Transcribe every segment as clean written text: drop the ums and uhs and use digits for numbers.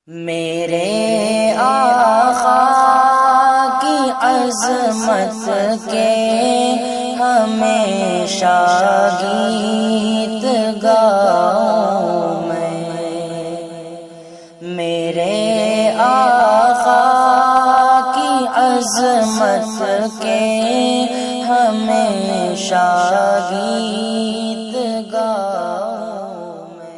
میرے آقا کی عظمت کے ہمیشہ گیت گاؤں میں، میرے آقا کی عظمت کے ہمیشہ گیت گاؤں میں۔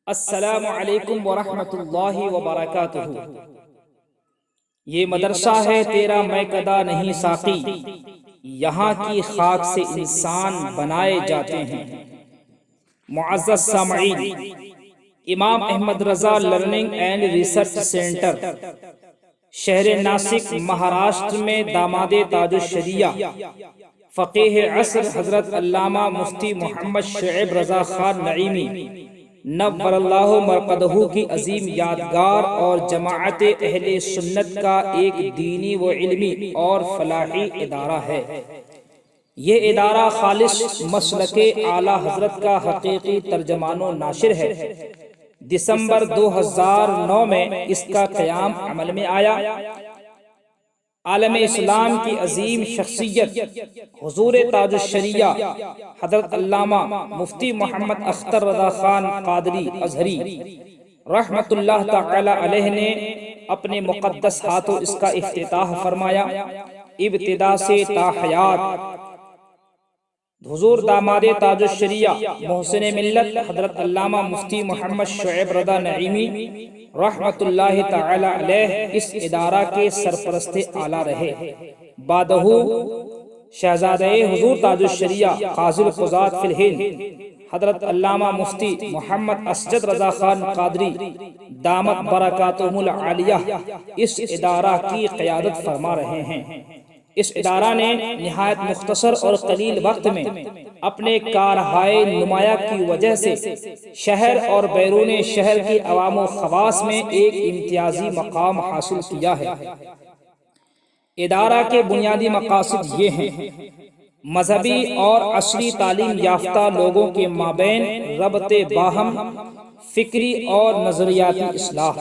السلام علیکم ورحمۃ اللہ وبرکاتہ۔ یہ مدرسہ ہے تیرا میں کدا نہیں ساقی، یہاں کی خاک سے انسان بنائے جاتے ہیں۔ معزز سامعین، امام Ahmad Raza learning and research centre شہر ناسک مہاراشٹر میں داماد تاج الشریعہ فقیہ عصر حضرت علامہ مفتی محمد شعیب رضا خان نعیمی نور اللہ مرقدہ کی عظیم یادگار اور جماعت اہل سنت کا ایک دینی و علمی اور فلاحی ادارہ ہے۔ یہ ادارہ خالص مسلک اعلی حضرت کا حقیقی ترجمان و ناشر ہے۔ دسمبر 2009 میں اس کا قیام عمل میں آیا۔ عالم اسلام کی عظیم شخصیت حضور تاج الشریعہ حضرت علامہ مفتی محمد اختر رضا خان قادری ازہری رحمت اللہ تعالی علیہ نے اپنے مقدس ہاتھوں اس کا افتتاح فرمایا۔ ابتدا سے تا حیات حضور داماد تاج الشریعہ محسن ملت حضرت علامہ مفتی محمد شعیب رضا نعیمی رحمت اللہ تعالی علیہ اس ادارہ کے سرپرست اعلیٰ رہے۔ بعدہ شہزادہ حضور تاج الشریعہ قاضی القضات فی الہند حضرت علامہ مفتی محمد اسجد رضا خان قادری دامت برکاتہم العالیہ اس ادارہ کی قیادت فرما رہے ہیں۔ اس ادارہ نے نہایت مختصر اور قلیل وقت میں اپنے کارہائے نمایاں کی وجہ سے شہر اور بیرون شہر کی عوام و خواص میں ایک امتیازی مقام حاصل کیا ہے۔ ادارہ کے بنیادی مقاصد یہ ہیں: مذہبی اور عصری تعلیم یافتہ لوگوں کے مابین ربط باہم فکری اور نظریاتی اصلاح،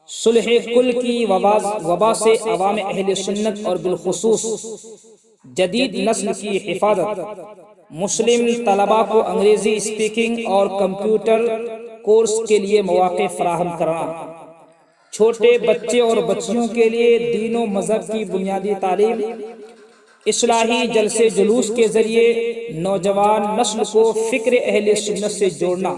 صلح کل کی وبا سے عوام اہل سنت اور بالخصوص جدید نسل کی حفاظت، مسلم طلباء کو انگریزی اسپیکنگ اور کمپیوٹر کورس کے لیے مواقع فراہم کرنا، چھوٹے بچے اور بچیوں کے لیے دین و مذہب کی بنیادی تعلیم، اصلاحی جلسے جلوس کے ذریعے نوجوان نسل کو فکر اہل سنت سے جوڑنا،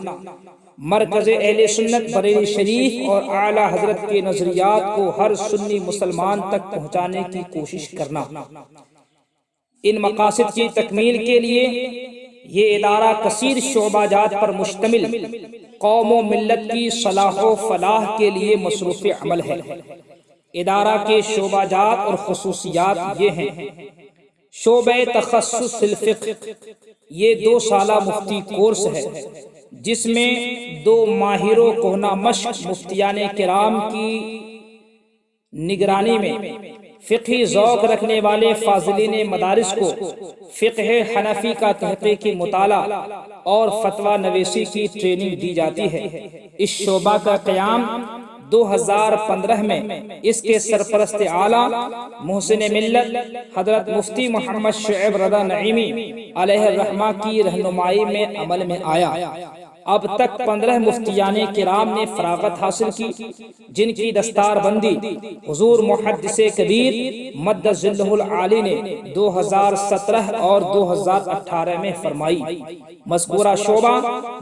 مرکز اہل سنت بریلی شریف اور اعلیٰ حضرت کے نظریات کو ہر سنی مسلمان تک پہنچانے کی کوشش کرنا۔ ان مقاصد کی تکمیل کے لیے یہ ادارہ کثیر شعبہ جات پر مشتمل قوم و ملت کی صلاح و فلاح کے لیے مصروف عمل ہے۔ ادارہ کے شعبہ جات اور خصوصیات یہ ہیں: شعبہ تخصص الفقہ، یہ 2 سالہ مفتی کورس ہے جس میں 2 ماہر و کہنہ مشق مفتیان کرام کی نگرانی میں فقہی ذوق رکھنے والے فاضلین مدارس کو فقہ حنفی کا تحقیقی مطالعہ اور فتویٰ نویسی کی ٹریننگ دی جاتی ہے۔ اس شعبہ کا قیام 2015 میں اس کے سرپرست اعلیٰ محسن ملت حضرت مفتی محمد شعیب رضا نعیمی علیہ الرحمہ کی رہنمائی میں عمل میں آیا۔ اب تک 15 مفتیان کرام نے فراغت حاصل کی، جن کی دستار بندی حضور محدث کبیر مد ظلہ العالی نے 2017 اور 2018 میں فرمائی۔ مذکورہ شعبہ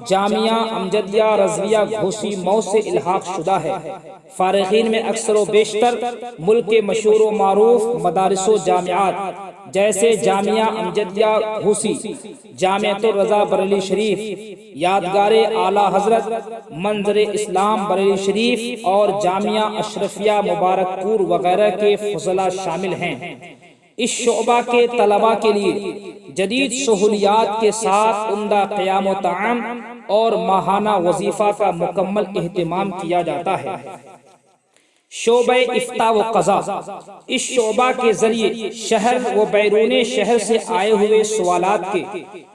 جامعہ امجدیہ رضویہ گھوسی مئو سے الحاق شدہ ہے۔ فارغین میں اکثر و بیشتر ملک کے مشہور و معروف مدارس و جامعات جیسے جامعہ امجدیہ گھوسی، جامعۃ الرضا بریلی شریف، یادگار اعلیٰ حضرت منظر اسلام بریلی شریف اور جامعہ اشرفیہ مبارک پور وغیرہ کے فضلاء شامل ہیں۔ اس شعبہ کے طلباء کے لیے جدید سہولیات کے ساتھ عمدہ قیام و طعام اور ماہانہ وظیفہ کا مکمل اہتمام کیا جاتا ہے۔ شعبہ افتاء و قضا، اس شعبہ کے ذریعے شہر و بیرون شہر سے آئے ہوئے سوالات کے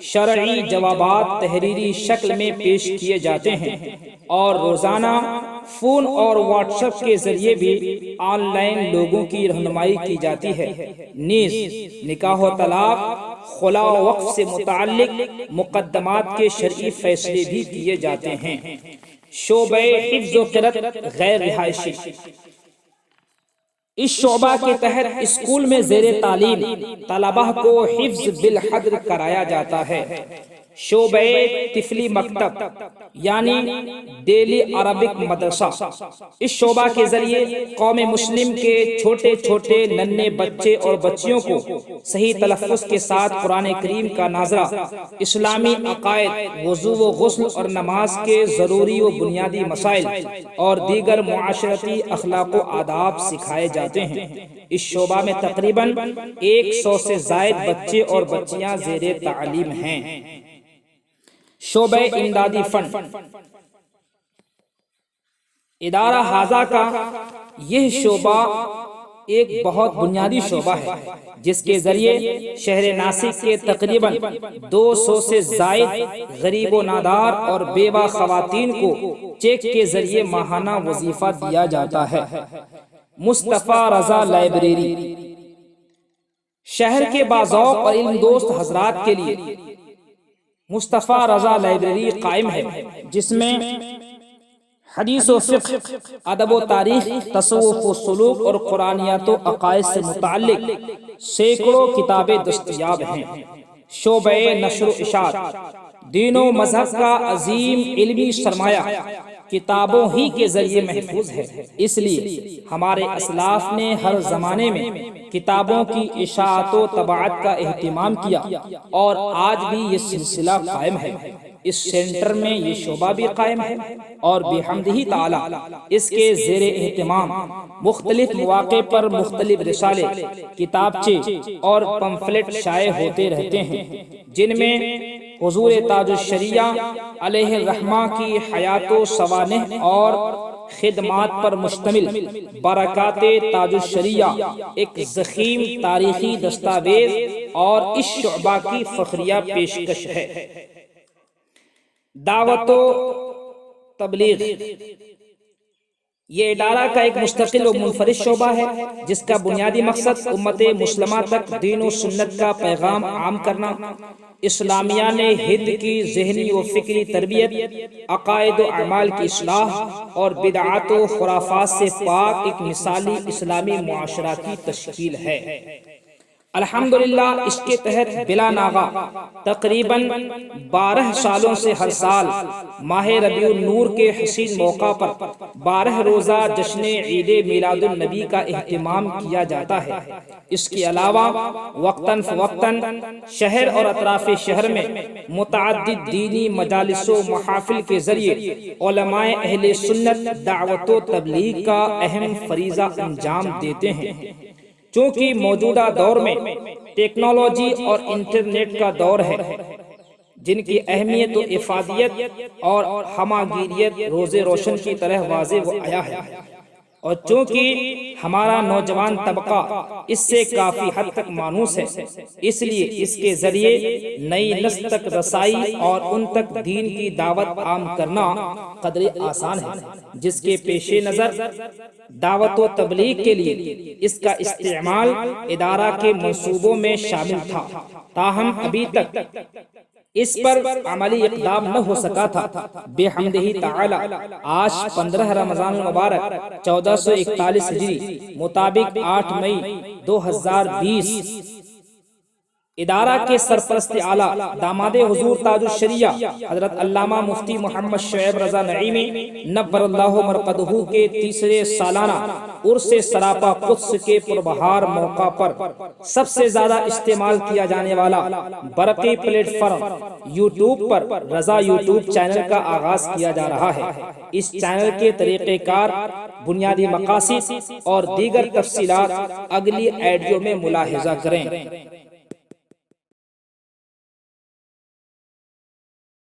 شرعی جوابات تحریری شکل میں پیش کیے جاتے ہیں، اور روزانہ فون اور واٹس ایپ کے ذریعے بھی آن لائن لوگوں کی رہنمائی کی جاتی ہے۔ نیز نکاح و طلاق، خلا و وقف سے متعلق مقدمات کے شرعی فیصلے بھی کیے جاتے ہیں۔ شعبہ حفظ و قرأت غیر رہائشی، اس شعبہ کے تحت اسکول میں زیر تعلیم طلبہ کو حفظ بالحضر کرایا جاتا ہے۔ شعبہ طفلی مکتب یعنی ڈیلی عربک مدرسہ، اس شعبہ کے ذریعے قوم مسلم کے چھوٹے چھوٹے ننھے بچے اور بچیوں کو صحیح تلفظ کے ساتھ قرآن کریم کا ناظرہ، اسلامی عقائد، وضو و غسل اور نماز کے ضروری و بنیادی مسائل اور دیگر معاشرتی اخلاق و آداب سکھائے جاتے ہیں۔ اس شعبہ میں تقریباً 100 سے زائد بچے اور بچیاں زیر تعلیم ہیں۔ شعبہ امدادی فنڈ، ادارہ حاضہ کا یہ شعبہ ایک بہت بنیادی شعبہ ہے، جس کے ذریعے شہر ناسک کے تقریباً 200 سے زائد غریب و نادار اور بیوہ خواتین کو چیک کے ذریعے ماہانہ وظیفہ دیا جاتا ہے۔ مصطفیٰ رضا لائبریری، شہر کے باذوق اور علم دوست حضرات کے لیے مصطفیٰ رضا لائبریری قائم ہے، جس میں حدیث و فقہ، ادب و تاریخ، تصوف و سلوک اور قرآنیات و عقائد سے متعلق سینکڑوں کتابیں دستیاب ہیں۔ شعبہ نشر و اشاعت، دین و مذہب کا عظیم علمی سرمایہ کتابوں ہی کے ذریعے محفوظ ہے، اس لیے ہمارے اسلاف نے ہر زمانے میں کتابوں کی اشاعت و طباعت کا اہتمام کیا، اور آج بھی یہ سلسلہ قائم ہے۔ اس سینٹر میں یہ شعبہ بھی قائم ہے، اور بحمدہ تعالی اس کے زیر اہتمام مختلف مواقع پر مختلف رسالے، کتابچے اور پمفلٹ شائع ہوتے رہتے ہیں، جن میں حضور تاج الشریعہ علیہ الرحمہ کی حیات و سوانح اور خدمات پر مشتمل برکات تاج الشریعہ ایک ضخیم تاریخی دستاویز اور اس شعبہ کی فخریہ پیشکش ہے۔ دعوت و تبلیغ، یہ ادارہ کا ایک مستقل و منفرد شعبہ ہے، جس کا بنیادی مقصد امت مسلمہ تک دین و سنت کا پیغام عام کرنا، اسلامیہ نے ہند کی ذہنی و فکری تربیت، عقائد و اعمال کی اصلاح اور بدعات و خرافات سے پاک ایک مثالی اسلامی معاشرہ کی تشکیل ہے۔ الحمدللہ اس کے تحت بلا ناغہ تقریباً 12 سالوں سے ہر سال ماہ ربیع النور کے حسین موقع پر 12 روزہ جشن عید میلاد النبی کا اہتمام کیا جاتا ہے۔ اس کے علاوہ وقتاً فوقتاً شہر اور اطراف شہر میں متعدد دینی مجالس و محافل کے ذریعے علماء اہل سنت دعوت و تبلیغ کا اہم فریضہ انجام دیتے ہیں۔ چونکہ موجودہ دور میں ٹیکنالوجی اور انٹرنیٹ کا دور ہے، جن کی اہمیت و افادیت اور ہماگیریت روز روشن کی طرح واضح و عیا ہے، اور چونکہ ہمارا نوجوان طبقہ اس سے کافی حد تک مانوس ہے، اس لیے اس کے ذریعے نئی نسل تک رسائی اور ان تک دین کی دعوت عام کرنا قدر آسان ہے، جس کے پیش نظر دعوت و تبلیغ کے لیے اس کا استعمال ادارہ کے منصوبوں میں شامل تھا، تاہم ابھی تک اس پر عملی اقدام نہ ہو سکا تھا۔ بحمدہ تعالی آج 15 رمضان المبارک 1441 ہجری مطابق 8 مئی 2020 ادارہ کے سرپرست اعلیٰ داماد حضور تاج الشریعہ حضرت علامہ مفتی محمد شعیب رضا نعیمی نور اللہ مرقدہ کے تیسرے سالانہ عرس سراپا قدس کے پربہار موقع پر سب سے زیادہ استعمال کیا جانے والا برقی پلیٹ فارم یوٹیوب پر رضا یوٹیوب چینل کا آغاز کیا جا رہا ہے۔ اس چینل کے طریقہ کار، بنیادی مقاصد اور دیگر تفصیلات اگلی ایڈیو میں ملاحظہ کریں۔